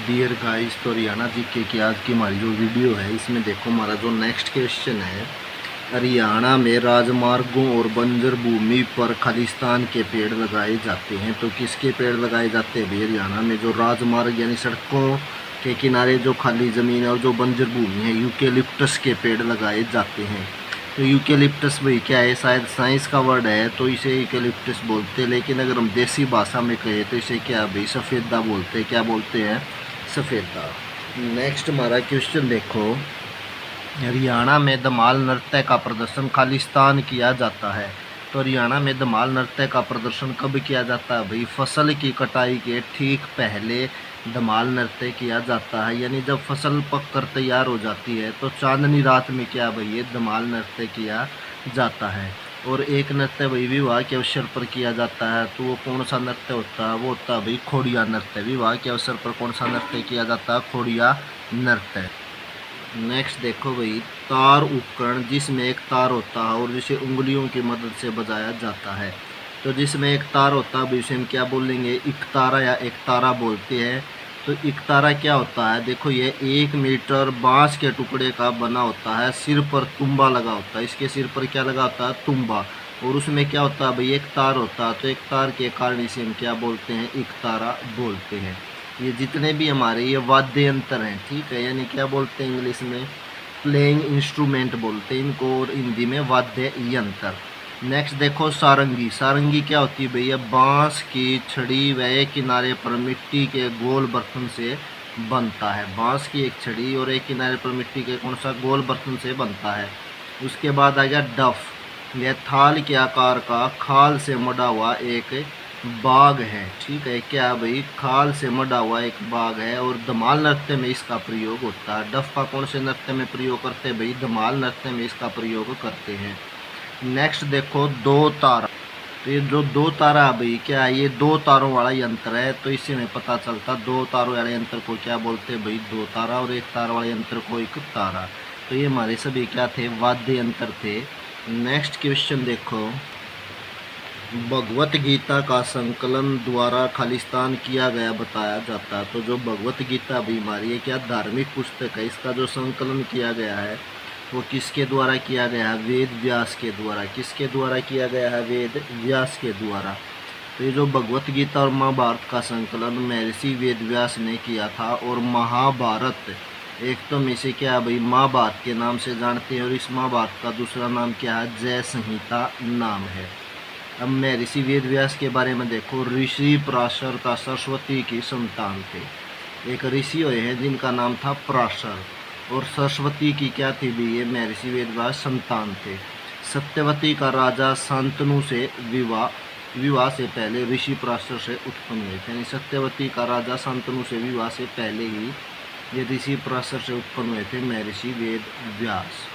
Dear guys, तो Haryana GK की आज की हमारी जो वीडियो है इसमें देखो हमारा जो नेक्स्ट क्वेश्चन है। हरियाणा में राजमार्गों और बंजर भूमि पर खालिस्तान के पेड़ लगाए जाते हैं, तो किसके पेड़ लगाए जाते हैं भाई? हरियाणा में जो राजमार्ग यानी सड़कों के किनारे जो खाली ज़मीन है और जो बंजर भूमि है, यूकेलिप्टस के पेड़ लगाए जाते हैं। तो यूकेलिप्टस भाई क्या है? शायद साइंस का वर्ड है तो इसे यूकेलिप्टस बोलते हैं, लेकिन अगर हम देसी भाषा में कहें तो इसे क्या भाई? सफ़ेदा बोलते हैं। क्या बोलते हैं? सफ़ेदा। नेक्स्ट हमारा क्वेश्चन देखो। हरियाणा में धमाल नृत्य का प्रदर्शन खालिस्तान किया जाता है। तो हरियाणा में धमाल नृत्य का प्रदर्शन कब किया जाता है भाई? फसल की कटाई के ठीक पहले धमाल नृत्य किया जाता है, यानी जब फसल पक कर तैयार हो जाती है तो चांदनी रात में क्या भाई? ये धमाल नृत्य किया जाता है। और एक नृत्य भाई विवाह के अवसर पर किया जाता है, तो वो कौन सा नृत्य होता है? वो होता है भाई खोड़िया नृत्य। विवाह के अवसर पर कौन सा नृत्य किया जाता है? खोड़िया नृत्य। नेक्स्ट देखो भाई, तार उपकरण जिसमें एक तार होता है और जिसे उंगलियों की मदद से बजाया जाता है। तो जिसमें एक तार होता है उसे हम क्या बोलेंगे? इकतारा या एकतारा बोलते हैं। तो इकतारा क्या होता है? देखो ये 1 मीटर बांस के टुकड़े का बना होता है, सिर पर तुम्बा लगा होता है। इसके सिर पर क्या लगा होता है? तुम्बा। और उसमें क्या होता है भाई? एक तार होता है। तो एक तार के कारण इसे हम क्या बोलते हैं? इकतारा बोलते हैं। ये जितने भी हमारे ये वाद्य यंत्र हैं, ठीक है, यानी क्या बोलते हैं इंग्लिश में? प्लेइंग इंस्ट्रूमेंट बोलते हैं इनको, और हिंदी में वाद्य यंत्र। नेक्स्ट देखो सारंगी। सारंगी क्या होती है भैया? बांस की छड़ी व किनारे पर मिट्टी के गोल बर्तन से बनता है। बांस की एक छड़ी और एक किनारे पर मिट्टी के कौन सा? गोल बर्तन से बनता है। उसके बाद आ गया डफ। यह थाल के आकार का खाल से मढ़ा हुआ एक बाग है, ठीक है। क्या भाई? खाल से मढ़ा हुआ एक बाग है और धमाल नृत्य में इसका प्रयोग होता है। डफ का कौन से नृत्य में प्रयोग करते हैं भाई? धमाल नृत्य में इसका प्रयोग करते हैं। नेक्स्ट देखो दो तारा। तो ये जो दो तारा है भाई क्या है? ये 2 तारों वाला यंत्र है। तो इससे हमें पता चलता 2 तारों वाले यंत्र को क्या बोलते हैं भाई? 2 तारा। और 1 तार वाले यंत्र को एक तारा। तो ये हमारे सभी क्या थे? वाद्य यंत्र थे। नेक्स्ट क्वेश्चन देखो। भगवत गीता का संकलन द्वारा खालिस्तान किया गया बताया जाता है। तो जो भगवत गीता भी हमारी है क्या? धार्मिक पुस्तक है। इसका जो संकलन किया गया है वो किसके द्वारा किया गया है? वेद व्यास के द्वारा। किसके द्वारा किया गया है? वेद व्यास के द्वारा। तो ये जो भगवत गीता और महाभारत का संकलन महर्षि वेद व्यास ने किया था। और महाभारत एक तो में से क्या है भाई? महाभारत के नाम से जानते हैं, और इस महाभारत का दूसरा नाम क्या है? जय संहिता नाम है। अब मैं ऋषि वेद व्यास के बारे में देखो। ऋषि पराशर का सरस्वती की संतान थे। एक ऋषि हुए हैं जिनका नाम था पराशर, और सरस्वती की क्या थी भी? ये महर्षि वेद व्यास संतान थे। सत्यवती का राजा शांतनु से विवाह से पहले ऋषि पराशर से उत्पन्न हुए थे। यानी सत्यवती का राजा शांतनु से विवाह से पहले ही ये ऋषि पराशर से उत्पन्न हुए थे महर्षि वेद व्यास।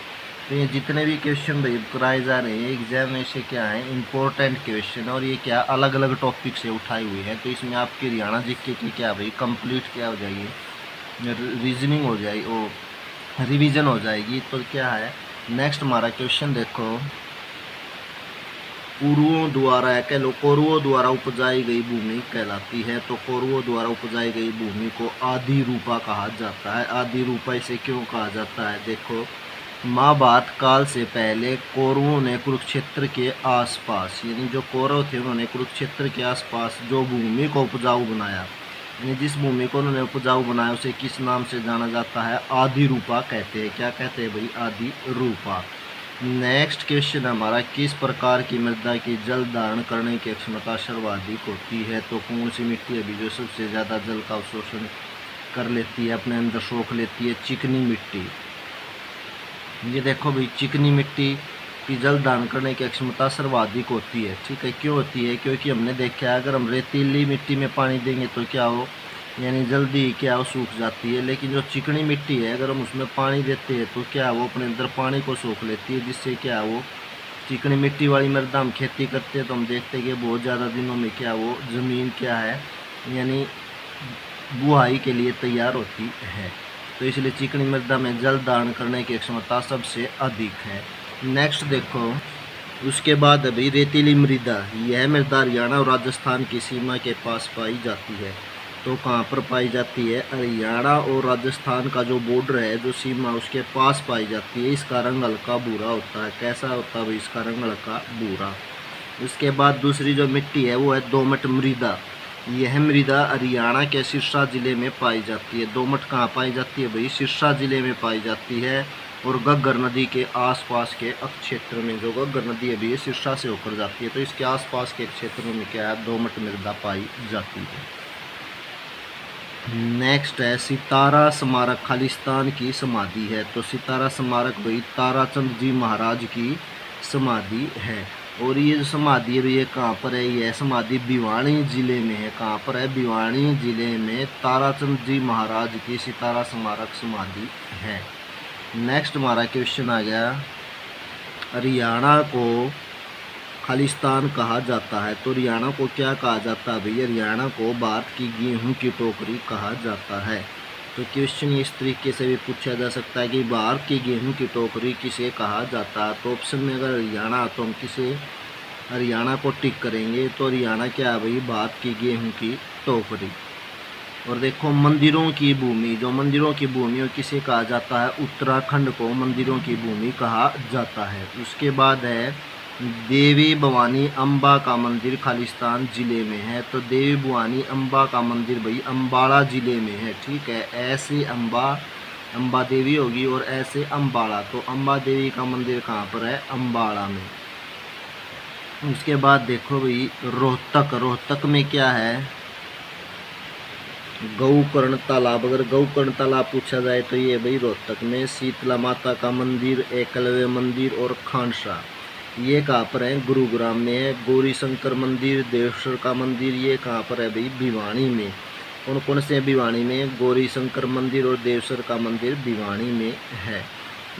तो ये जितने भी क्वेश्चन भाई कराए जा रहे हैं एग्जाम में से क्या है? इम्पोर्टेंट क्वेश्चन, और ये क्या अलग अलग टॉपिक से उठाई हुई है। तो इसमें आपकी हरियाणा जीके की क्या भाई कंप्लीट क्या हो जाएगी? रीजनिंग हो जाएगी, वो रिवीजन हो जाएगी। तो क्या है नेक्स्ट हमारा क्वेश्चन देखो। कौरवों द्वारा कह लो कौरवों द्वारा उपजाई गई भूमि कहलाती है। तो कौरवों द्वारा उपजाई गई भूमि को आदि रूपा कहा जाता है। आदि रूपा इसे क्यों कहा जाता है? देखो महाभारत काल से पहले कौरवों ने कुरुक्षेत्र के आसपास, यानी जो कौरव थे उन्होंने कुरुक्षेत्र के आसपास जो भूमि को उपजाऊ बनाया, यानी जिस भूमि को उन्होंने उपजाऊ बनाया उसे किस नाम से जाना जाता है? आदि रूपा कहते हैं। क्या कहते हैं भाई? आदि रूपा। नेक्स्ट क्वेश्चन हमारा, किस प्रकार की मृदा की जल धारण करने की क्षमता सर्वाधिक होती है? तो कौन सी मिट्टी अभी जो सबसे ज़्यादा जल का अवशोषण कर लेती है, अपने अंदर सोख लेती है? चिकनी मिट्टी। ये देखो भाई चिकनी मिट्टी की जल धारण करने की क्षमता सर्वाधिक होती है, ठीक है। क्यों होती है? क्योंकि हमने देखा है अगर हम रेतीली मिट्टी में पानी देंगे तो क्या हो? यानी जल्दी क्या हो? सूख जाती है। लेकिन जो चिकनी मिट्टी है अगर हम उसमें पानी देते हैं तो क्या वो अपने अंदर पानी को सोख लेती है, जिससे क्या वो चिकनी मिट्टी वाली मृदा हम खेती करते हैं तो हम देखते हैं कि बहुत ज़्यादा दिनों में क्या वो ज़मीन क्या है, यानी बुआई के लिए तैयार होती है। तो इसलिए चिकनी मृदा में जल धारण करने की क्षमता सबसे अधिक है। नेक्स्ट देखो, उसके बाद अभी रेतीली मृदा। यह मृदा हरियाणा और राजस्थान की सीमा के पास पाई जाती है। तो कहाँ पर पाई जाती है? हरियाणा और राजस्थान का जो बॉर्डर है, जो सीमा उसके पास पाई जाती है। इसका रंग हल्का भूरा होता है। कैसा होता है भाई? इसका रंग हल्का भूरा। उसके बाद दूसरी जो मिट्टी है वो है दोमट मृदा। यह मृदा हरियाणा के सिरसा जिले में पाई जाती है। दोमट कहाँ पाई जाती है भाई? सिरसा जिले में पाई जाती है। और घग्गर नदी के आसपास के क्षेत्र में, जो घग्गर नदी है भी सिरसा से होकर जाती है, तो इसके आसपास के क्षेत्रों में क्या है? दोमट मृदा पाई जाती है। नेक्स्ट है सितारा स्मारक खालिस्तान की समाधि है। तो सितारा स्मारक भाई ताराचंद जी महाराज की समाधि है। और ये जो समाधि है ये कहाँ पर है? यह समाधि भिवानी जिले में है। कहाँ पर है? भिवानी जिले में ताराचंद जी महाराज की सितारा स्मारक समाधि है। नेक्स्ट हमारा क्वेश्चन आ गया, हरियाणा को खालिस्तान कहा जाता है। तो हरियाणा को क्या कहा जाता है भाई? हरियाणा को भारत की गेहूं की टोकरी कहा जाता है। तो क्वेश्चन इस तरीके से भी पूछा जा सकता है कि भारत की गेहूं की टोकरी किसे कहा जाता है? तो ऑप्शन में अगर हरियाणा तो हम किसे हरियाणा को टिक करेंगे। तो हरियाणा क्या है भाई? भारत की गेहूं की टोकरी। और देखो मंदिरों की भूमि, जो मंदिरों की भूमि है किसे कहा जाता है? उत्तराखंड को मंदिरों की भूमि कहा जाता है। उसके बाद है देवी भवानी अम्बा का मंदिर खालिस्तान जिले में है। तो देवी भवानी अम्बा का मंदिर भाई अम्बाड़ा जिले में है। ठीक है, ऐसे अम्बा देवी होगी और ऐसे अम्बाड़ा। तो अम्बा देवी का मंदिर कहाँ पर है? अम्बाड़ा में। उसके बाद देखो भाई रोहतक में क्या है? गौकर्ण तालाब। अगर गौकर्ण तालाब पूछा जाए तो ये भाई रोहतक में शीतला माता का मंदिर, एकलव्य मंदिर और खानसा। ये कहाँ पर है? गुरुग्राम में है। गौरी शंकर मंदिर, देवसर का मंदिर, ये कहाँ पर है भाई? भिवानी में। कौन कौन से भिवानी में? गौरी शंकर मंदिर और देवसर का मंदिर भिवानी में है।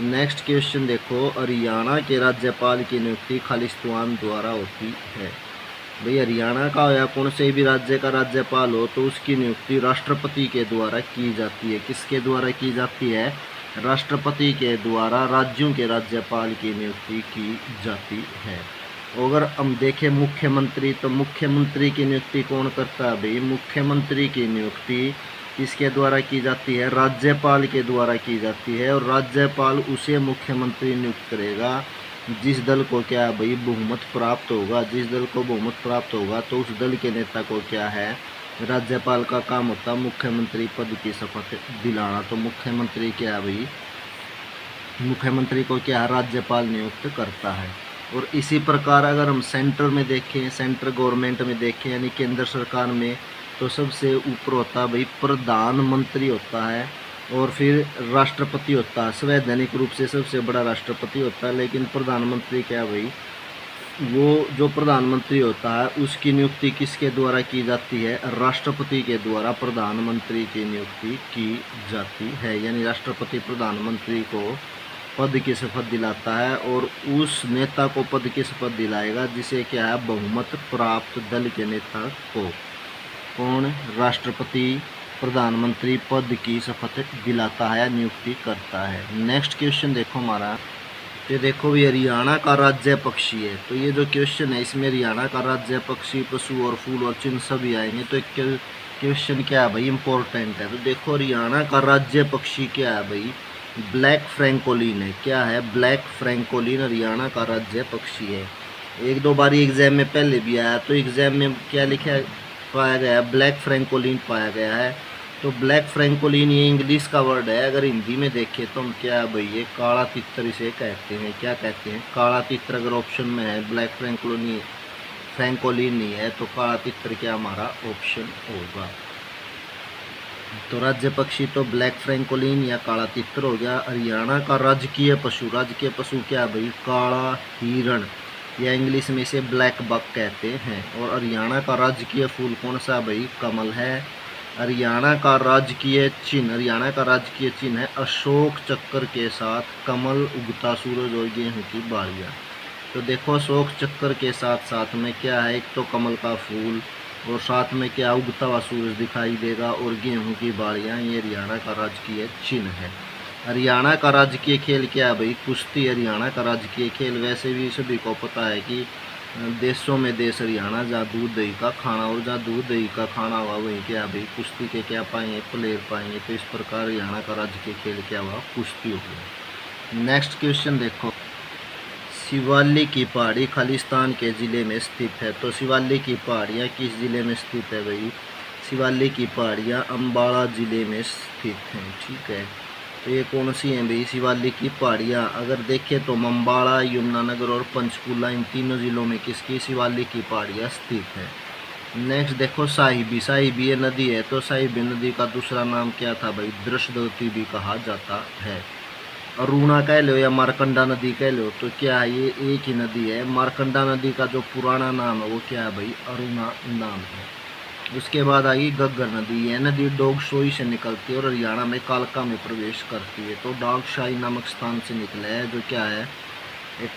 नेक्स्ट क्वेश्चन देखो, हरियाणा के राज्यपाल की नियुक्ति खालिस्तान द्वारा होती है। भाई हरियाणा का या कौन से भी राज्य का राज्यपाल हो तो उसकी नियुक्ति राष्ट्रपति के द्वारा की जाती है। किसके द्वारा की जाती है? राष्ट्रपति के द्वारा राज्यों के राज्यपाल की नियुक्ति की जाती है। अगर हम देखें मुख्यमंत्री, तो मुख्यमंत्री की नियुक्ति कौन करता है भाई? मुख्यमंत्री की नियुक्ति किसके द्वारा की जाती है? राज्यपाल के द्वारा की जाती है। और राज्यपाल उसे मुख्यमंत्री नियुक्त करेगा जिस दल को क्या है भाई? बहुमत प्राप्त होगा। जिस दल को बहुमत प्राप्त होगा तो उस दल के नेता को क्या है? राज्यपाल का काम होता है मुख्यमंत्री पद की शपथ दिलाना। तो मुख्यमंत्री क्या है भाई? मुख्यमंत्री को क्या है? राज्यपाल नियुक्त करता है। और इसी प्रकार अगर हम सेंटर में देखें, सेंट्रल गवर्नमेंट में देखें यानी केंद्र सरकार में, तो सबसे ऊपर होता है भाई प्रधानमंत्री होता है। और फिर राष्ट्रपति होता है। संवैधानिक रूप से सबसे बड़ा राष्ट्रपति होता है। लेकिन प्रधानमंत्री क्या भाई? वो जो प्रधानमंत्री होता है उसकी नियुक्ति किसके द्वारा की जाती है? राष्ट्रपति के द्वारा प्रधानमंत्री की नियुक्ति की जाती है। यानी राष्ट्रपति प्रधानमंत्री को पद की शपथ दिलाता है और उस नेता को पद की शपथ दिलाएगा जिसे क्या है? बहुमत प्राप्त दल के नेता को। कौन? राष्ट्रपति प्रधानमंत्री पद की शपथ दिलाता है, नियुक्ति करता है। नेक्स्ट क्वेश्चन देखो हमारा, ये देखो भी हरियाणा का राज्य पक्षी है। तो ये जो क्वेश्चन है इसमें हरियाणा का राज्य पक्षी, पशु और फूल और चिन्ह सभी आएंगे। तो एक क्वेश्चन क्या है भाई? इंपॉर्टेंट है। तो देखो हरियाणा का राज्य पक्षी क्या है भाई? ब्लैक फ्रैंकोलिन है। क्या है? ब्लैक फ्रैंकोलिन हरियाणा का राज्य पक्षी है। एक दो बार एग्जाम में पहले भी आया। तो एग्जाम में क्या लिखा पाया गया है? ब्लैक फ्रैंकोलिन पाया गया है। तो ब्लैक फ्रैंकोलिन ये इंग्लिश का वर्ड है। अगर हिंदी में देखें तो हम क्या है भाई? ये काला तितर इसे कहते हैं। क्या कहते हैं? काला तितर। अगर ऑप्शन में है ब्लैक फ्रैंकोलिन नहीं है तो काला तितर क्या हमारा ऑप्शन होगा? तो राज्य पक्षी तो ब्लैक फ्रैंकोलिन या काला तितर हो गया। हरियाणा का राजकीय पशु क्या है भाई? काला हिरण या इंग्लिश में इसे ब्लैक बक कहते हैं। और हरियाणा का राजकीय फूल कौन सा भाई? कमल है। हरियाणा का राजकीय चिन्ह है अशोक चक्र के साथ कमल, उगता सूरज और गेहूं की बालियाँ। तो देखो अशोक चक्र के साथ साथ में क्या है? एक तो कमल का फूल और साथ में क्या? उगता हुआ सूरज दिखाई देगा और गेहूं की बालियाँ। ये हरियाणा का राजकीय चिन्ह है। हरियाणा का राजकीय खेल क्या है भाई? कुश्ती हरियाणा का राजकीय खेल। वैसे भी सभी को पता है कि देशों में देश हरियाणा, जहाँ दूध दही का खाना, और जहाँ दूध दही का खाना हुआ वहीं क्या भाई कुश्ती के क्या पाएंगे, प्लेयर पाएंगे। तो इस प्रकार हरियाणा का राज्य के खेल क्या हुआ, कुश्ती हो गया। नेक्स्ट क्वेश्चन देखो, शिवालिक की पहाड़ी खालिस्तान के ज़िले में स्थित है। तो शिवालिक की पहाड़ियाँ किस ज़िले में स्थित है भाई, शिवालिक की पहाड़ियाँ अम्बाड़ा ज़िले में स्थित हैं। ठीक है, तो ये कौन सी हैं भाई शिवालिक की पहाड़ियाँ। अगर देखें तो अम्बाड़ा, यमुनानगर और पंचकुला, इन तीनों ज़िलों में किसकी शिवालिक की पहाड़ियाँ स्थित है। नेक्स्ट देखो, साहिबी, साहिबी ये नदी है। तो साहिबी नदी का दूसरा नाम क्या था भाई, दृष्टद्वती भी कहा जाता है। अरुणा कह लो या मारकंडा नदी कह लो, तो क्या है ये एक ही नदी है। मारकंडा नदी का जो पुराना नाम है वो क्या है भाई, अरुणा नाम है। उसके बाद आई गग्गर नदी। यह नदी डोगशाही से निकलती है और हरियाणा में कालका में प्रवेश करती है। तो डोगशाही नामक स्थान से निकले है, जो क्या है एक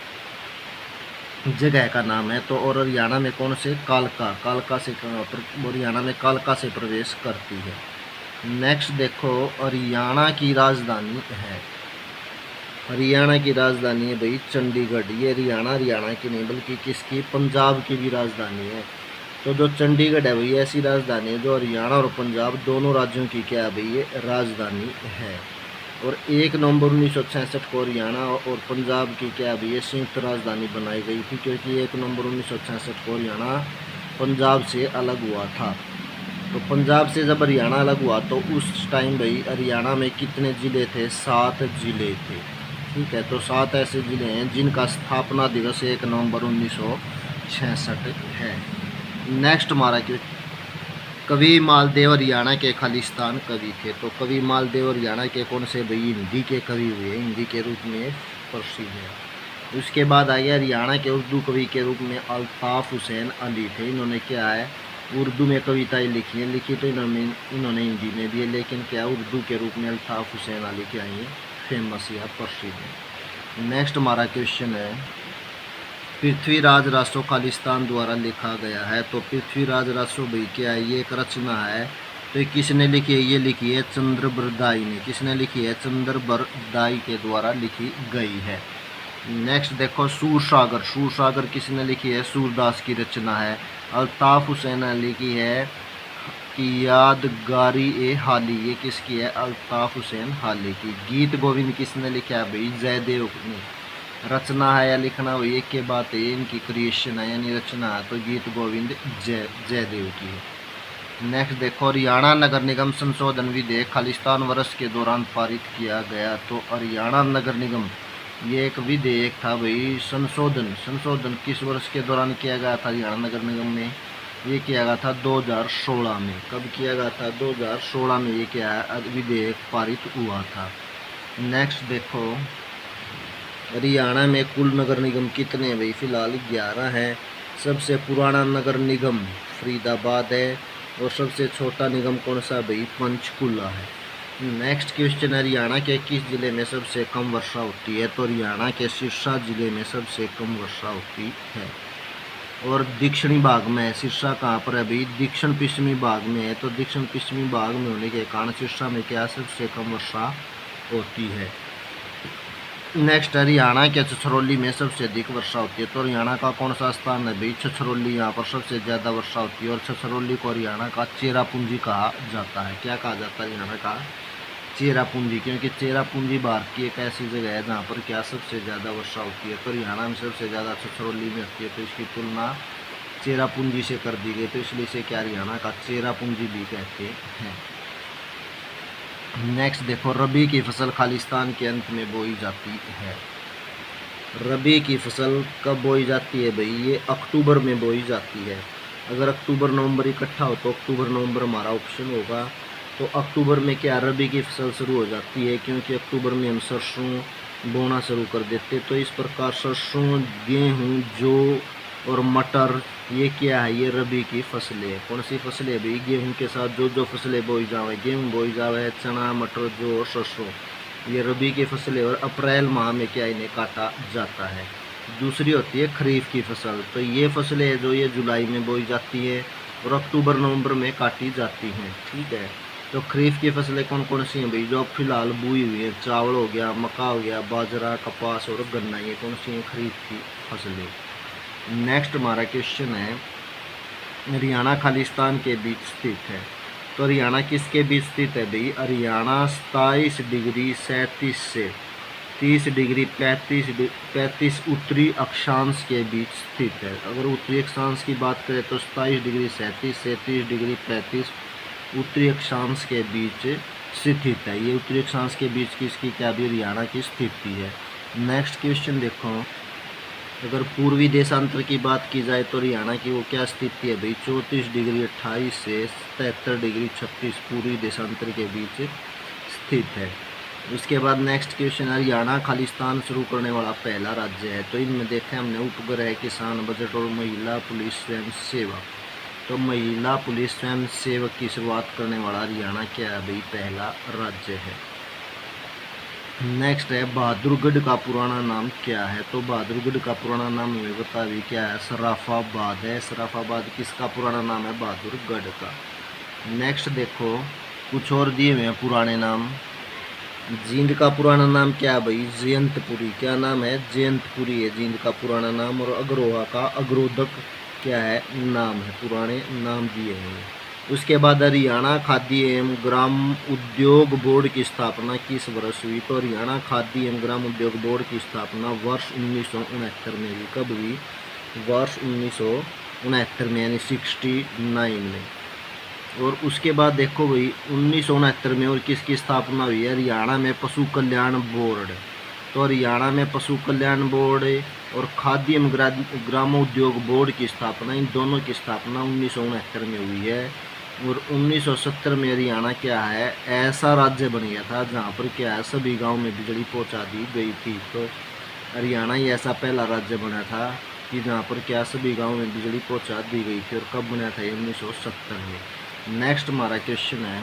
जगह का नाम है। तो और हरियाणा में कौन से, कालका, कालका से हरियाणा में कालका से प्रवेश करती है। नेक्स्ट देखो, हरियाणा की राजधानी है, हरियाणा की राजधानी है भाई चंडीगढ़। ये हरियाणा की नहीं बल्कि किसकी, पंजाब की भी राजधानी है। तो जो चंडीगढ़ है भाई ऐसी राजधानी है जो हरियाणा और पंजाब दोनों राज्यों की क्या है भाई ये राजधानी है। और 1 नवंबर 1966 को हरियाणा और पंजाब की क्या है भाई ये संयुक्त राजधानी बनाई गई थी, क्योंकि 1 नवंबर 1966 को हरियाणा पंजाब से अलग हुआ था। तो पंजाब से जब हरियाणा अलग हुआ तो उस टाइम भाई हरियाणा में कितने ज़िले थे, 7 ज़िले थे। ठीक है, तो 7 ऐसे ज़िले हैं जिनका स्थापना दिवस 1 नवंबर 1966 है। नेक्स्ट हमारा कि कवि मालदेव हरियाणा के खालिस्तान कवि थे। तो कवि मालदेव हरियाणा के कौन से भाई, हिंदी के कवि हुए, हिंदी के रूप में प्रसिद्ध है। उसके बाद आ गया हरियाणा के उर्दू कवि के रूप में अल्ताफ़ हुसैन अली थे। इन्होंने क्या है उर्दू में कविताएं लिखी हैं, लिखी तो इन्होंने हिंदी में भी है, लेकिन क्या उर्दू के रूप में अल्ताफ़ हुसैन अली क्या है फेमस या प्रसिद्ध है। नेक्स्ट हमारा क्वेश्चन है, पृथ्वीराज रासो खालिस्तान द्वारा लिखा गया है। तो पृथ्वीराज रासो भाई क्या है, ये एक रचना है। तो ये किसने लिखी है, ये लिखी है चंद्रबरदाई ने। किसने लिखी है, चंद्रबरदाई के द्वारा लिखी गई है। नेक्स्ट देखो, सूरसागर, सूरसागर किसने लिखी है, सूरदास की रचना है। अल्ताफ़ हुसैन अली की है कि यादगारी ए हाली, ये किसकी है, अल्ताफ़ हुसैन हाली की। गीत गोविंद किसने लिखा है भाई, जयदेव ने। रचना है या लिखना हुई एक के बात है, इनकी क्रिएशन है यानी रचना है। तो गीत गोविंद जयदेव की है। नेक्स्ट देखो, हरियाणा नगर निगम संशोधन विधेयक खालिस्तान वर्ष के दौरान पारित किया गया। तो हरियाणा नगर निगम ये एक विधेयक था भाई, संशोधन किस वर्ष के दौरान किया गया था हरियाणा नगर निगम में, ये किया गया था 2016 में। कब किया गया था, 2016 में ये क्या है विधेयक पारित हुआ था। नेक्स्ट देखो, हरियाणा में कुल नगर निगम कितने हैं भाई, फिलहाल 11 हैं। सबसे पुराना नगर निगम फरीदाबाद है और सबसे छोटा निगम कौन सा भाई, पंचकुला है। नेक्स्ट क्वेश्चन, हरियाणा के किस जिले में सबसे कम वर्षा होती है। तो हरियाणा के सिरसा जिले में सबसे कम वर्षा होती है। और दक्षिणी भाग में है, सिरसा कहाँ पर है भाई, दक्षिण पश्चिमी भाग में है। तो दक्षिण पश्चिमी भाग में होने के कारण सिरसा में क्या सबसे कम वर्षा होती है। नेक्स्ट, हरियाणा के छछरौली में सबसे अधिक वर्षा होती है। तो हरियाणा का कौन सा स्थान है भाई, छछरौली, यहाँ पर सबसे ज़्यादा वर्षा होती है। और छछरौली को हरियाणा का चेरापूंजी कहा जाता है। क्या कहा जाता है, हरियाणा का चेरापूंजी, क्योंकि चेरापूंजी भारत की एक ऐसी जगह है जहाँ पर क्या सबसे ज़्यादा वर्षा होती है। तो हरियाणा में सबसे ज़्यादा छछरौली में होती है, तो इसकी तुलना चेरापूंजी से कर दी गई। तो इसलिए इसे क्या हरियाणा का चेरापूंजी भी कहते हैं। नेक्स्ट देखो, रबी की फसल खालिस्तान के अंत में बोई जाती है। रबी की फसल कब बोई जाती है भाई, ये अक्टूबर में बोई जाती है। अगर अक्टूबर नवंबर इकट्ठा हो तो अक्टूबर नवंबर हमारा ऑप्शन होगा। तो अक्टूबर में क्या रबी की फसल शुरू हो जाती है, क्योंकि अक्टूबर में हम सरसों बोना शुरू कर देते। तो इस प्रकार सरसों, गेहूँ, जौ और मटर ये क्या है, ये रबी की फसलें है। कौन सी फसलें भाई, गेहूं के साथ जो फसलें बोई जावे, गेहूं बोई जावे, चना, मटर, जौ और सरसों, ये रबी की फसलें। और अप्रैल माह में क्या इन्हें काटा जाता है। दूसरी होती है खरीफ की फसल। तो ये फसलें जो ये जुलाई में बोई जाती है और अक्टूबर नवंबर में काटी जाती हैं। ठीक है, तो खरीफ की फसलें कौन कौन सी हैं भाई, जो अब फिलहाल बोई हुई है, चावल हो गया, मक्का हो गया, बाजरा, कपास और गन्ना, ये कौन सी हैं खरीफ की फसलें। नेक्स्ट हमारा क्वेश्चन है, हरियाणा खालिस्तान के बीच स्थित है। तो हरियाणा किसके बीच स्थित है भाई? हरियाणा 27 डिग्री 37 से 30 डिग्री 35 उत्तरी अक्षांश के बीच स्थित है। अगर उत्तरी अक्षांश की बात करें तो 27 डिग्री 37 से 30 डिग्री 35 उत्तरी अक्षांश के बीच स्थित है। ये उत्तरी अक्षांश के बीच किसकी क्या भी हरियाणा की स्थिति है। नेक्स्ट क्वेश्चन देखो, अगर पूर्वी देशांतर की बात की जाए तो हरियाणा की वो क्या स्थिति है भाई? 34 डिग्री 28 से 77 डिग्री 36 पूर्वी देशांतर के बीच स्थित है। उसके बाद नेक्स्ट क्वेश्चन, हरियाणा खालिस्तान शुरू करने वाला पहला राज्य है। तो इनमें देखें हमने उपग्रह, किसान, बजट और महिला पुलिस स्वयं सेवक। तो महिला पुलिस स्वयं सेवक की शुरुआत करने वाला हरियाणा क्या है भाई? पहला राज्य है। नेक्स्ट है, बहादुरगढ़ का पुराना नाम क्या है? तो बहादुरगढ़ का पुराना नाम हमें बता भी क्या है? सराफाबाद है। सराफाबाद किसका पुराना नाम है? बहादुरगढ़ का। नेक्स्ट देखो, कुछ और दिए हुए हैं पुराने नाम। जींद का पुराना नाम क्या है भाई? जयंतपुरी। क्या नाम है? जयंतपुरी है जींद का पुराना नाम। और अग्रोहा का अग्रोदक क्या है? नाम है। पुराने नाम दिए हैं। उसके बाद हरियाणा खाद्य एवं ग्राम उद्योग बोर्ड की स्थापना किस वर्ष हुई? तो हरियाणा खाद्य एवं ग्राम उद्योग बोर्ड की स्थापना वर्ष 1969 में हुई। कब हुई? वर्ष 1969 में, यानी 69 में। और उसके बाद देखो भाई 1969 में और किसकी स्थापना हुई है? हरियाणा में पशु कल्याण बोर्ड। तो हरियाणा में पशु कल्याण बोर्ड और खाद्य एवं ग्रामोद्योग बोर्ड की स्थापना, इन दोनों की स्थापना 1969 में हुई है। और 1970 में हरियाणा क्या है? ऐसा राज्य बन गया था जहाँ पर क्या है? सभी गांव में बिजली पहुँचा दी गई थी। तो हरियाणा ही ऐसा पहला राज्य बना था कि जहाँ पर क्या सभी गाँव में बिजली पहुँचा दी गई थी। और कब बना था? 1970 में। नेक्स्ट हमारा क्वेश्चन है,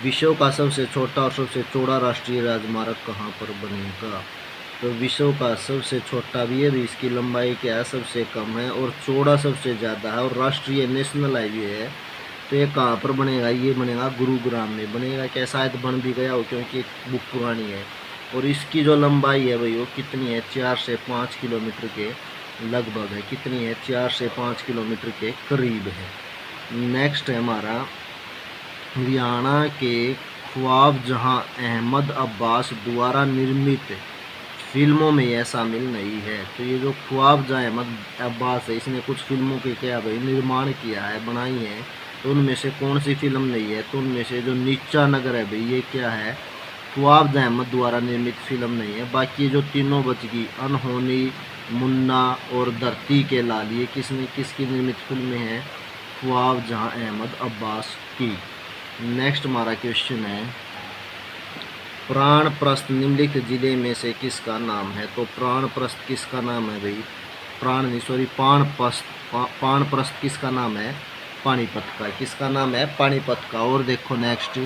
विश्व का सबसे छोटा और सबसे चौड़ा राष्ट्रीय राजमार्ग कहाँ पर बनेगा? तो विश्व का सबसे छोटा भी है, इसकी लंबाई क्या है? सबसे कम है। और चौड़ा सबसे ज़्यादा है। और राष्ट्रीय नेशनल हाईवे है। तो ये कहाँ पर बनेगा? ये बनेगा गुरुग्राम में बनेगा। क्या शायद बन भी गया हो, क्योंकि बुक पुरानी है। और इसकी जो लंबाई है भाई वो कितनी है? 4 से 5 किलोमीटर के लगभग है। कितनी है? 4 से 5 किलोमीटर के करीब है। नेक्स्ट है हमारा, हरियाणा के ख्वाब जहां अहमद अब्बास द्वारा निर्मित फिल्मों में यह शामिल नहीं है। तो ये जो ख्वाब जहां अहमद अब्बास है, इसने कुछ फिल्मों के क्या भाई निर्माण किया है, बनाई है। तो उनमें से कौन सी फिल्म नहीं है? तो उनमें से जो नीचा नगर है भाई, ये क्या है? ख्वाब जहां अहमद द्वारा निर्मित फिल्म नहीं है। बाकी ये जो तीनों बच गई, अनहोनी, मुन्ना और धरती के लाल, ये किसकी निर्मित फिल्में हैं? ख्वाब जहां अहमद अब्बास की। नेक्स्ट हमारा क्वेश्चन है, प्राणप्रस्थ निम्नलिखित जिले में से किसका नाम है? तो प्राणप्रस्थ किसका नाम है भाई? पाणप्रस्थ किसका नाम है? पानीपत का। किसका नाम है? पानीपत का। और देखो नेक्स्ट,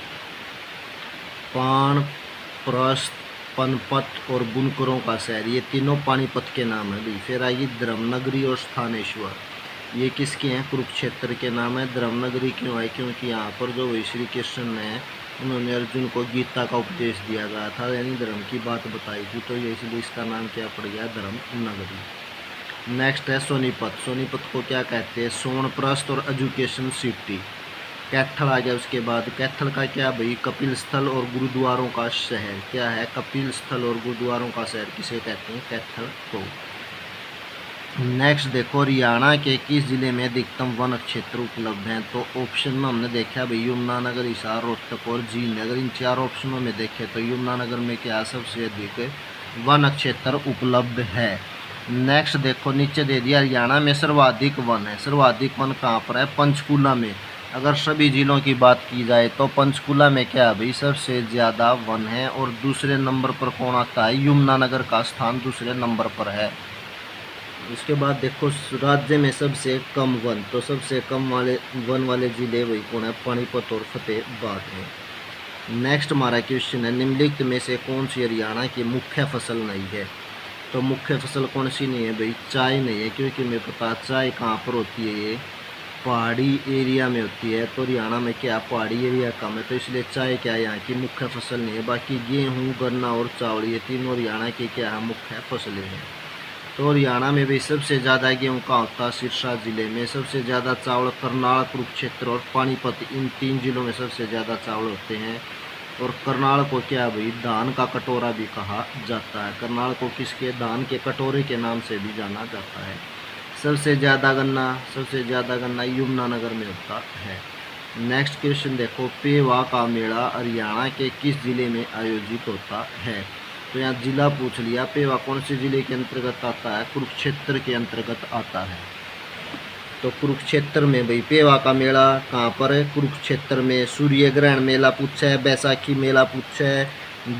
पाणप्रस्थ, पनपत और बुनकरों का शहर, ये तीनों पानीपत के नाम है भाई। फिर आएगी धर्मनगरी और स्थानेश्वर, ये किसके हैं? कुरुक्षेत्र के नाम है। धर्मनगरी क्यों है? क्योंकि यहाँ पर जो वही श्री कृष्ण ने उन्होंने अर्जुन को गीता का उपदेश दिया गया था, यानी धर्म की बात बताई थी। तो ये इसलिए इसका नाम क्या पड़ गया? धर्मनगरी। नेक्स्ट है सोनीपत। सोनीपत को क्या कहते हैं? सोनप्रस्थ और एजुकेशन सिटी। कैथल आ गया। उसके बाद कैथल का क्या भाई? कपिल स्थल और गुरुद्वारों का शहर। क्या है? कपिल स्थल और गुरुद्वारों का शहर किसे कहते हैं? कैथल को। नेक्स्ट देखो, हरियाणा के किस जिले में अधिकतम वन क्षेत्र उपलब्ध हैं? तो ऑप्शन में हमने देखा भाई यमुनानगर, हिसार, रोहतक और जींद। अगर इन चार ऑप्शनों में देखें तो यमुनानगर में क्या सबसे अधिक वन क्षेत्र उपलब्ध है। नेक्स्ट देखो, नीचे दे दिया हरियाणा में सर्वाधिक वन है। सर्वाधिक वन कहाँ पर है? पंचकूला में। अगर सभी जिलों की बात की जाए तो पंचकूला में क्या है भाई? सबसे ज़्यादा वन है। और दूसरे नंबर पर कौन आता है? यमुनानगर का स्थान दूसरे नंबर पर है। उसके बाद देखो, राज्य में सबसे कम वन, तो सबसे कम वाले वन वाले जिले वही कौन है? पानीपत और फतेहाबाद है। नेक्स्ट हमारा क्वेश्चन है, निम्नलिखित में से कौन सी हरियाणा की मुख्य फसल नहीं है? तो मुख्य फसल कौन सी नहीं है भाई? चाय नहीं है, क्योंकि मेरे पता चाय कहाँ पर होती है? ये पहाड़ी एरिया में होती है। तो हरियाणा में क्या पहाड़ी एरिया कम है, तो इसलिए चाय क्या है यहाँ की मुख्य फसल नहीं है। बाकी गेहूँ, गन्ना और चावल, ये तीनों हरियाणा की क्या है? मुख्य फसलें हैं। तो हरियाणा में भी सबसे ज़्यादा गेहूँ का होता है सिरसा जिले में, सबसे ज़्यादा चावल करनाल, कुरुक्षेत्र और पानीपत, इन 3 जिलों में सबसे ज़्यादा चावल होते हैं। और करनाल को क्या भाई धान का कटोरा भी कहा जाता है। करनाल को किसके धान के कटोरे के नाम से भी जाना जाता है। सबसे ज़्यादा गन्ना यमुनानगर में होता है। नेक्स्ट क्वेश्चन देखो, पेवा का मेला हरियाणा के किस जिले में आयोजित होता है। तो यहाँ जिला पूछ लिया। पेवा कौन से जिले के अंतर्गत आता है, कुरुक्षेत्र के अंतर्गत आता है। तो कुरुक्षेत्र में भाई पेवा का मेला कहाँ पर है, कुरुक्षेत्र में। सूर्य ग्रहण मेला पूछा है, बैसाखी मेला पूछा है,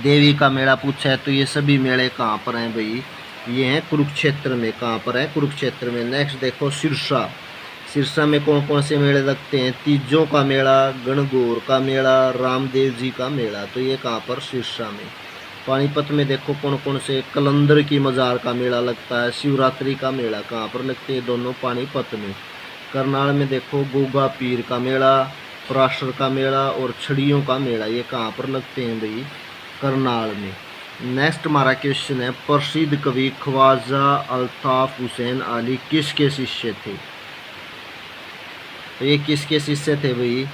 देवी का मेला पूछा है। तो ये सभी मेले कहाँ पर हैं भाई, ये हैं कुरुक्षेत्र में। कहाँ पर है, कुरुक्षेत्र में। नेक्स्ट देखो सिरसा, सिरसा में कौन कौन से मेले लगते हैं, तीजों का मेला, गणगौर का मेला, रामदेव जी का मेला। तो ये कहाँ पर, सिरसा में। पानीपत में देखो कौन कौन से, कलंदर की मज़ार का मेला लगता है, शिवरात्रि का मेला कहाँ पर लगते हैं, दोनों पानीपत में। करनाल में देखो गोगा पीर का मेला, पराशर का मेला और छड़ियों का मेला, ये कहाँ पर लगते हैं भाई, करनाल में। नेक्स्ट हमारा क्वेश्चन है, प्रसिद्ध कवि ख्वाजा अल्ताफ हुसैन अली किसके शिष्य थे। तो ये किसके शिष्य थे भाई,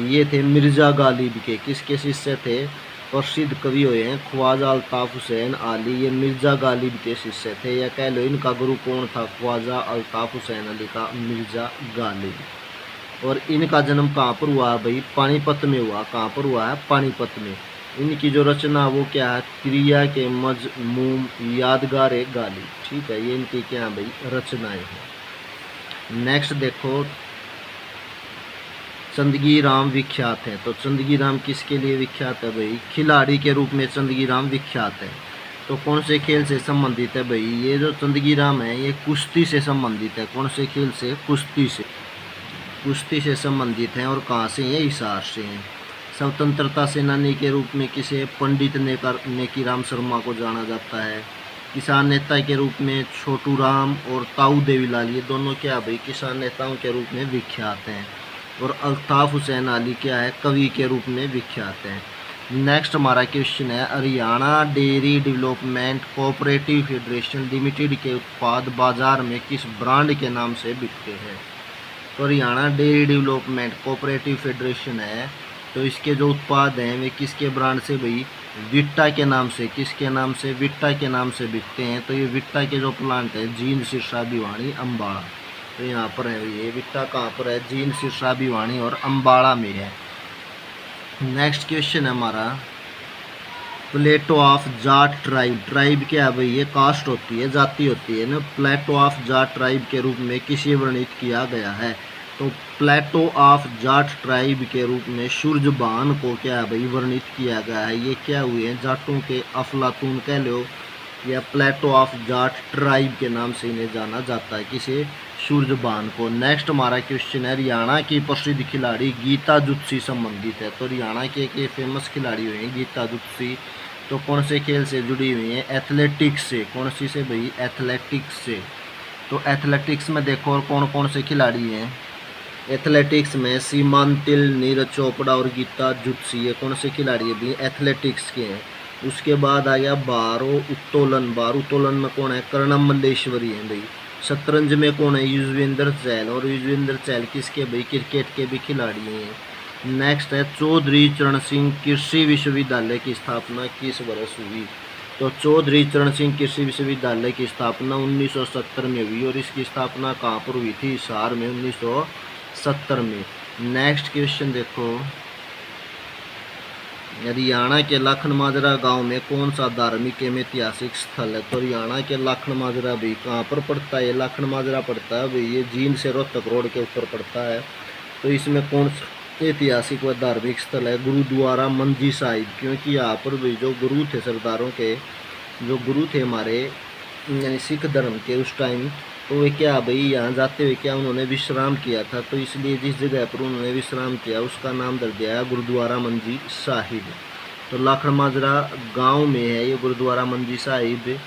ये थे मिर्ज़ा गालिब के। किसके शिष्य थे, प्रसिद्ध कवि हुए हैं ख्वाजा अल्ताफ हुसैन अली, ये मिर्ज़ा गालिब के शिष्य थे। या कह लो इनका गुरु कौन था, ख्वाजा अल्ताफ हुसैन अली का मिर्ज़ा गालिब। और इनका जन्म कहाँ पर हुआ भाई, पानीपत में हुआ। कहाँ पर हुआ है, पानीपत में। इनकी जो रचना वो क्या है, क्रिया के मजमूम यादगार गालिब। ठीक है, ये इनकी क्या भाई रचनाएं हैं। नेक्स्ट देखो, चंदगी राम विख्यात है। तो चंदगी राम किसके लिए विख्यात है भाई, खिलाड़ी के रूप में चंदगी राम विख्यात है। तो कौन से खेल से संबंधित है भाई, ये जो चंदगी राम है ये कुश्ती से संबंधित है। कौन से खेल से, कुश्ती से संबंधित हैं। और कहाँ से, ये हिसार से हैं। स्वतंत्रता सेनानी के रूप में किसे, पंडित नेकीराम शर्मा को जाना जाता है। किसान नेता के रूप में छोटू राम और ताऊ देवीलाल, ये दोनों क्या भाई किसान नेताओं के रूप में विख्यात हैं। और अल्ताफ हुसैन अली क्या है, कवि के रूप में विख्यात हैं। नेक्स्ट हमारा क्वेश्चन है, Haryana dairy development cooperative federation limited के उत्पाद बाजार में किस ब्रांड के नाम से बिकते हैं। तो Haryana dairy development cooperative federation है, तो इसके जो उत्पाद हैं वे किसके ब्रांड से भाई, विट्टा के नाम से। किसके नाम से, विट्टा के नाम से बिकते हैं। तो ये विट्टा के जो प्लांट है, जींद, सिरसा, भिवानी, अम्बाड़ा। तो यहाँ पर है ये विट्टा कहाँ पर है, जींद, सिरसा, भिवानी और अम्बाड़ा में है। नेक्स्ट क्वेश्चन है हमारा, प्लेटो ऑफ जाट ट्राइब। ट्राइब क्या है भाई, ये कास्ट होती है, जाति होती है ना। प्लेटो ऑफ जाट ट्राइब के रूप में किसे वर्णित किया गया है। तो प्लेटो ऑफ जाट ट्राइब के रूप में सूरजबान को क्या है भाई वर्णित किया गया है। ये क्या हुए हैं, जाटों के अफलातून कह लो, या प्लेटो ऑफ जाट ट्राइब के नाम से इन्हें जाना जाता है, किसे, सूरजबान को। नेक्स्ट हमारा क्वेश्चन है, हरियाणा की प्रसिद्ध खिलाड़ी गीता जुत्सी संबंधित है। तो हरियाणा के एक फेमस खिलाड़ी हुए हैं गीता जुत्सी। तो कौन से खेल से जुड़ी हुई हैं, एथलेटिक्स से। कौन सी से भाई, एथलेटिक्स से। तो एथलेटिक्स में देखो और कौन कौन से खिलाड़ी हैं, एथलेटिक्स में सीमांतिल, नीरज चोपड़ा और गीता जुत्सी, ये कौन से खिलाड़ी है भाई, एथलेटिक्स के हैं। उसके बाद आ गया भारोत्तोलन। भारोत्तोलन में कौन है, कर्णम मल्लेश्वरी है भाई। शतरंज में कौन है, युजवेंद्र चहल। और युजवेंद्र चहल किसके भाई, क्रिकेट के भी खिलाड़ी हैं। नेक्स्ट है, चौधरी चरण सिंह कृषि विश्वविद्यालय की स्थापना किस वर्ष हुई। तो चौधरी चरण सिंह कृषि विश्वविद्यालय की स्थापना 1970 में हुई। और इसकी स्थापना कहाँ पर हुई थी, हिसार में 1970 में। नेक्स्ट क्वेश्चन देखो, हरियाणा के लाखन माजरा गांव में कौन सा धार्मिक एवं ऐतिहासिक स्थल है। तो हरियाणा के लाखन माजरा भी कहाँ पर पड़ता है, लाखन माजरा पड़ता है भाई, ये जींद से रोहतक रोड के ऊपर पड़ता है। तो इसमें कौन सा ऐतिहासिक व धार्मिक स्थल है, गुरुद्वारा मंजी साहिब। क्योंकि यहाँ पर भी जो गुरु थे, सरदारों के जो गुरु थे हमारे यानी सिख धर्म के उस टाइम, तो वे क्या भाई यहाँ जाते हुए क्या उन्होंने विश्राम किया था। तो इसलिए जिस जगह पर उन्होंने विश्राम किया उसका नाम दर दिया है गुरुद्वारा मंजी साहिब। तो लाखन माजरा गांव में है ये गुरुद्वारा मंजी साहिब।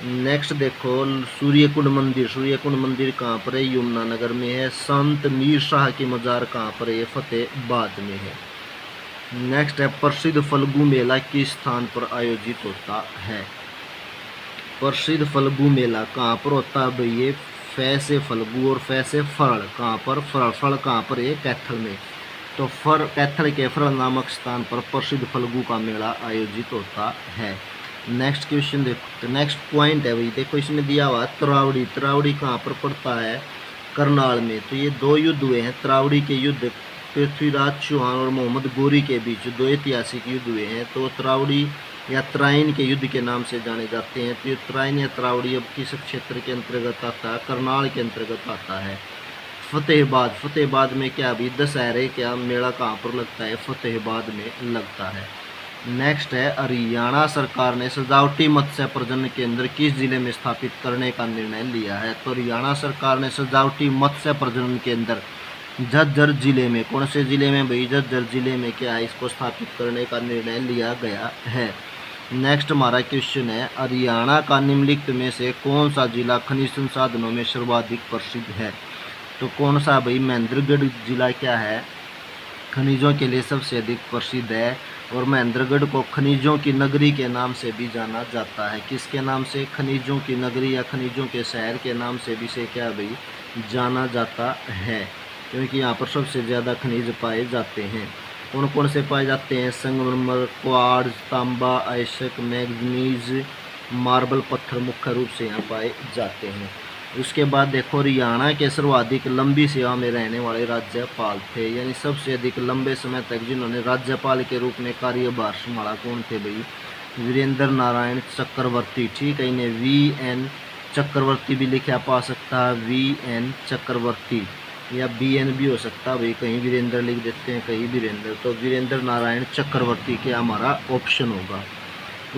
नेक्स्ट देखो, सूर्यकुंड मंदिर। सूर्यकुंड मंदिर कहाँ पर है, यमुनानगर में है। संत मीर शाह की मज़ार कहाँ पर है, फतेहाबाद में है। नेक्स्ट है, प्रसिद्ध फल्गु मेला किस स्थान पर आयोजित होता है। प्रसिद्ध फल्गु मेला कहाँ पर होता है भाई? ये फै से फल्गु और फै से फरल, कहाँ पर? फरल। फरल कहाँ पर? ये कैथल में। तो कैथल के फरल नामक स्थान पर प्रसिद्ध फल्गु का मेला आयोजित होता है। नेक्स्ट क्वेश्चन देखो, तो नेक्स्ट पॉइंट है भाई, देखो इसमें दिया हुआ तरावड़ी। तरावड़ी कहाँ पर पड़ता है? करनाल में। तो ये दो युद्ध हुए हैं, तरावड़ी के युद्ध पृथ्वीराज चौहान और मोहम्मद गोरी के बीच दो ऐतिहासिक युद्ध हुए हैं। तो तरावड़ी या तराइन के युद्ध के नाम से जाने जाते हैं। तो ये तराइन या तरावड़ी अब किस क्षेत्र के अंतर्गत आता है? करनाल के अंतर्गत आता है। फतेहाबाद, फतेहाबाद में क्या अभी दशहरे क्या मेला कहाँ पर लगता है? फतेहाबाद में लगता है। नेक्स्ट है, हरियाणा सरकार ने सजावटी मत्स्य प्रजनन केंद्र किस जिले में स्थापित करने का निर्णय लिया है? तो हरियाणा सरकार ने सजावटी मत्स्य प्रजनन केंद्र झज्जर जिले में, कौन से जिले में भाई? झज्जर जिले में क्या है, इसको स्थापित करने का निर्णय लिया गया है। नेक्स्ट हमारा क्वेश्चन है, हरियाणा का निम्नलिखित में से कौन सा जिला खनिज संसाधनों में सर्वाधिक प्रसिद्ध है? तो कौन सा भाई? महेंद्रगढ़ जिला क्या है? खनिजों के लिए सबसे अधिक प्रसिद्ध है। और महेंद्रगढ़ को खनिजों की नगरी के नाम से भी जाना जाता है। किसके नाम से? खनिजों की नगरी या खनिजों के शहर के नाम से भी इसे क्या भाई जाना जाता है, क्योंकि यहाँ पर सबसे ज़्यादा खनिज पाए जाते हैं। कौन कौन से पाए जाते हैं? संगमरमर, क्वार्ट्ज, तांबा, आयस्क, मैंगनीज, मार्बल पत्थर मुख्य रूप से यहाँ पाए जाते हैं। उसके बाद देखो, हरियाणा के सर्वाधिक लंबी सेवा में रहने वाले राज्यपाल थे, यानी सबसे अधिक लंबे समय तक जिन्होंने राज्यपाल के रूप में कार्यभार संभाला, कौन थे भाई? वीरेंद्र नारायण चक्रवर्ती। ठीक है, इन्हें VN चक्रवर्ती भी लिखा पा सकता है, VN चक्रवर्ती, या BN भी हो सकता है भाई, कहीं वीरेंद्र लिख देते हैं, कहीं वीरेंद्र। तो वीरेंद्र नारायण चक्रवर्ती के हमारा ऑप्शन होगा।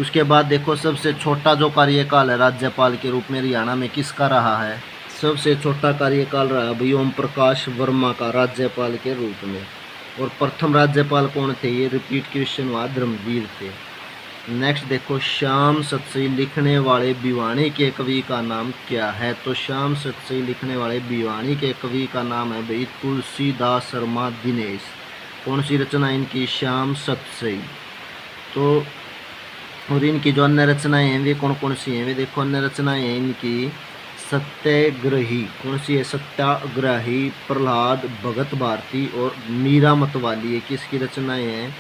उसके बाद देखो, सबसे छोटा जो कार्यकाल है राज्यपाल के रूप में हरियाणा में किसका रहा है? सबसे छोटा कार्यकाल रहा भाई ओम प्रकाश वर्मा का राज्यपाल के रूप में। और प्रथम राज्यपाल कौन थे? ये रिपीट क्वेश्चन हुआ, धर्मवीर थे। नेक्स्ट देखो, श्याम सतसई लिखने वाले भिवानी के कवि का नाम क्या है? तो श्याम सतसई लिखने वाले भिवानी के कवि का नाम है भाई तुलसीदास शर्मा दिनेश। कौन सी रचना इनकी? श्याम सतसई। तो और इनकी जो अन्य रचनाएं हैं वे कौन कौन सी हैं? वे देखो, अन्य रचनाएं हैं इनकी सत्याग्रही। कौन सी है? सत्याग्रही, प्रहलाद, भगत भारती और मीरा मतवाली। ये किसकी रचनाएं हैं?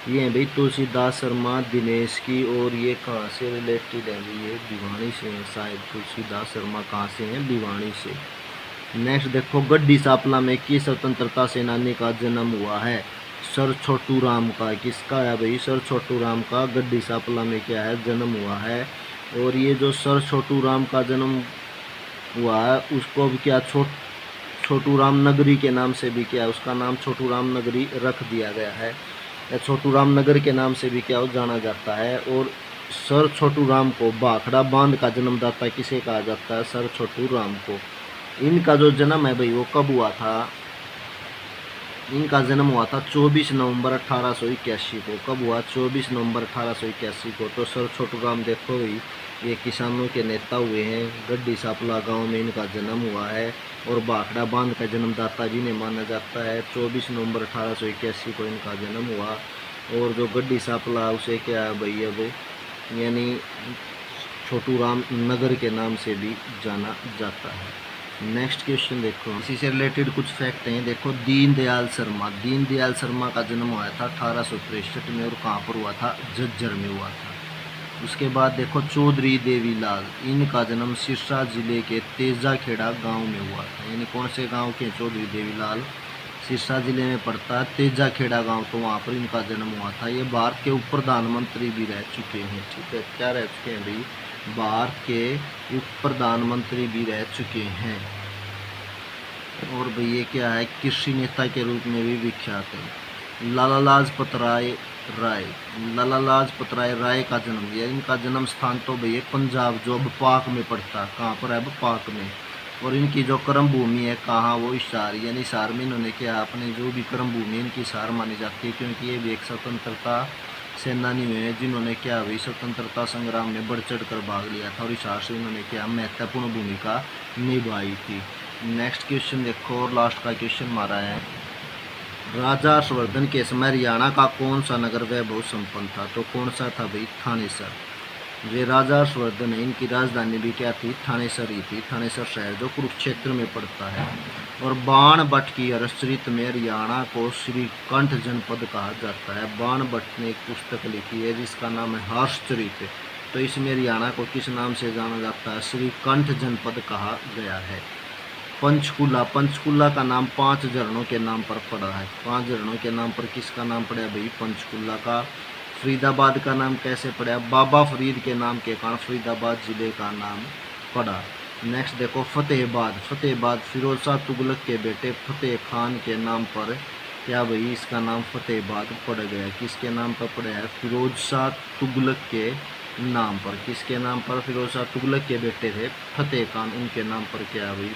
ये हैं भाई तुलसीदास शर्मा दिनेश की। और ये कहाँ से रिलेटेड है? ये भिवानी से हैं शायद। तुलसीदास शर्मा कहाँ से हैं? भिवानी से। नेक्स्ट देखो, गड्डी सांपला में किस स्वतंत्रता सेनानी का जन्म हुआ है? सर छोटू राम का। किसका है भाई? सर छोटू राम का गड्डी सांपला में क्या है? जन्म हुआ है। और ये जो सर छोटू राम का जन्म हुआ है उसको भी क्या छोटू राम नगरी के नाम से भी क्या, उसका नाम छोटू राम नगरी रख दिया गया है, या छोटू राम नगर के नाम से भी क्या जाना जाता है। और सर छोटू राम को भाखड़ा बांध का जन्मदाता किसे कहा जाता है? सर छोटू राम को। इनका जो जन्म है भाई वो कब हुआ था? इनका जन्म हुआ था 24 नवंबर 1881 को। कब हुआ? 24 नवंबर 1881 को। तो सर छोटू राम देखो भाई, ये किसानों के नेता हुए हैं। गड्डी सांपला गांव में इनका जन्म हुआ है। और भाखड़ा बांध का जन्मदाता जिन्हें माना जाता है 24 नवंबर 1881 को इनका जन्म हुआ। और जो गड्डी सांपला उसे क्या है भाई अब, यानी छोटू राम नगर के नाम से भी जाना जाता है। नेक्स्ट क्वेश्चन देखो, इसी से रिलेटेड कुछ फैक्ट हैं। देखो, दीनदयाल शर्मा। दीनदयाल शर्मा का जन्म हुआ था 1863 में। और कहाँ पर हुआ था? झज्जर में हुआ था। उसके बाद देखो, चौधरी देवीलाल। इनका जन्म सिरसा जिले के तेजाखेड़ा गांव में हुआ था। यानी कौन से गांव के? चौधरी देवीलाल सिरसा जिले में पड़ता है तेजाखेड़ा गांव, तो वहाँ पर इनका जन्म हुआ था। ये भारत के उप प्रधानमंत्री भी रह चुके हैं। ठीक है, क्या रह चुके हैं भाई? भारत के उप प्रधानमंत्री भी रह चुके हैं। और भाई ये क्या है? कृषि नेता के रूप में भी विख्यात है। लाला लाजपत राय। लाला लाजपत राय का जन्म दिया। इनका जन्म स्थान तो भैया पंजाब, जो अब पाक में पड़ता है। कहाँ पर है? अब पाक में। और इनकी जो कर्म भूमि है कहाँ? वो हिसार। यानी हिसार में इन्होंने क्या, अपने जो भी कर्म भूमि इनकी हिसार मानी जाती है, क्योंकि ये भी एक स्वतंत्रता सेनानी हुए हैं जिन्होंने क्या भाई स्वतंत्रता संग्राम में बढ़ चढ़ कर भाग लिया था। और हिसार से इन्होंने क्या महत्वपूर्ण भूमिका निभाई थी। नेक्स्ट क्वेश्चन देखो, और लास्ट का क्वेश्चन हमारा है, राजा हर्षवर्धन के समय हरियाणा का कौन सा नगर वैभव संपन्न था? तो कौन सा था भाई? थानेसर। वे राजा हर्षवर्धन है, इनकी राजधानी भी क्या थी, थानेसर ही थी। थानेसर शहर जो कुरुक्षेत्र में पड़ता है। और बाण भट्ट की हर्षचरित में हरियाणा को श्रीकंठ जनपद कहा जाता है। बाण भट्ट ने एक पुस्तक लिखी है जिसका नाम है हर्षचरित। तो इसमें हरियाणा को किस नाम से जाना जाता है, श्रीकंठ जनपद कहा गया है। पंचकुला, पंचकुला का नाम 5 झरनों के नाम पर पड़ा है। 5 झरनों के नाम पर किसका नाम पड़ा है भाई, पंचकुला का। फरीदाबाद का नाम कैसे पड़ा, बाबा फरीद के नाम के कारण फरीदाबाद जिले का नाम पड़ा। नेक्स्ट देखो फतेहाबाद, फतेहाबाद फिरोज शाह तुगलक के बेटे फतेह खान के नाम पर क्या भाई इसका नाम फतेहाबाद पड़ गया। किसके नाम पर पड़ा है, फिरोज शाह तुगलक के नाम पर। किसके नाम पर, फिरोज शाह तुगलक के बेटे थे फतेह खान, उनके नाम पर क्या भाई